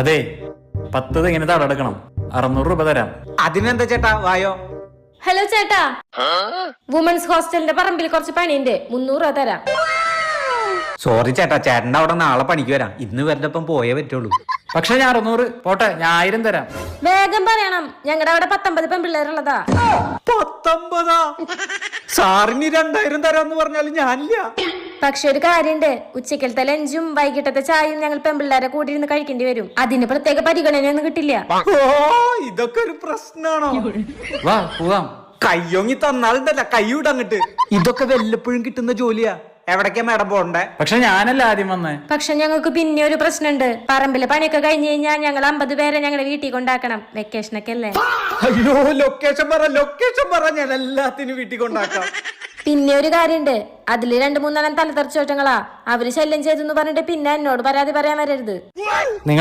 അതെ 10 ഇങ്ങനെ തടക്കണം. 600 രൂപ തരാം. അതിനെന്താ ചേട്ടാ, വായോ. ഹലോ ചേട്ടാ, വുമൻസ് ഹോസ്റ്റലിന്റെ പറമ്പിൽ കുറച്ച് പണിയുണ്ട്, 300 രൂപ തരാം. സോറി ചേട്ടാ, ചേട്ടൻ്റെ അവിടെ നാളെ പണിക്ക് വരാം. ഇന്ന് വല്ലപ്പം പോയേ പറ്റുള്ളൂ. പക്ഷെ ഞാൻ 600 പോട്ടെ, ഞാൻ 1000 തരാം. വേഗം പറയണം, ഞങ്ങളുടെ അവിടെ 19 പെൺപിള്ളേരുള്ളതാ. 19? സാറിന് 2000 തരാന്ന് പറഞ്ഞാലും ഞാനില്ല. പക്ഷെ ഒരു കാര്യണ്ട്, ഉച്ചക്കലത്തെ ലഞ്ചും വൈകിട്ടത്തെ ചായയും ഞങ്ങൾ പെൺപിള്ളേരെ കൂടി ഇരുന്ന് കഴിക്കേണ്ടി വരും. അതിന് പ്രത്യേക പരിഗണനയൊന്നും കിട്ടില്ല. ഓ, ഇതൊക്കെ ഒരു പ്രശ്നാണോ? വാ പോവാം. കയ്യൊങ്ങി തന്നാലുണ്ടല്ല, കൈ വിടങ്ങിട്ട്. ഇതൊക്കെ വല്ലപ്പോഴും കിട്ടുന്ന ജോലിയാ. എവിടേക്കാ മേഡം പോണ്ടേ? പക്ഷെ ഞാനല്ല ആദ്യം വന്നേ. പക്ഷെ ഞങ്ങൾക്ക് പിന്നെ ഒരു പ്രശ്നമുണ്ട്. പറമ്പിലെ പണിയൊക്കെ കഴിഞ്ഞ് കഴിഞ്ഞാൽ ഞങ്ങൾ 50 പേരെ ഞങ്ങളുടെ വീട്ടിൽ കൊണ്ടാക്കണം. വെക്കേഷനൊക്കെ അല്ലേ. അയ്യോ, ലൊക്കേഷൻ പറ, ഞാൻ എല്ലാത്തിനും വീട്ടിൽ കൊണ്ടാക്കാം. പിന്നെ ഒരു കാര്യണ്ട്, അതില് 2-3 തലതെറിച്ചോട്ടങ്ങളാ. അവര് ശല്യം ചെയ്തെന്ന് പറഞ്ഞിട്ട് പിന്നെ എന്നോട് പരാതി പറയാൻ വരരുത്. നിങ്ങൾ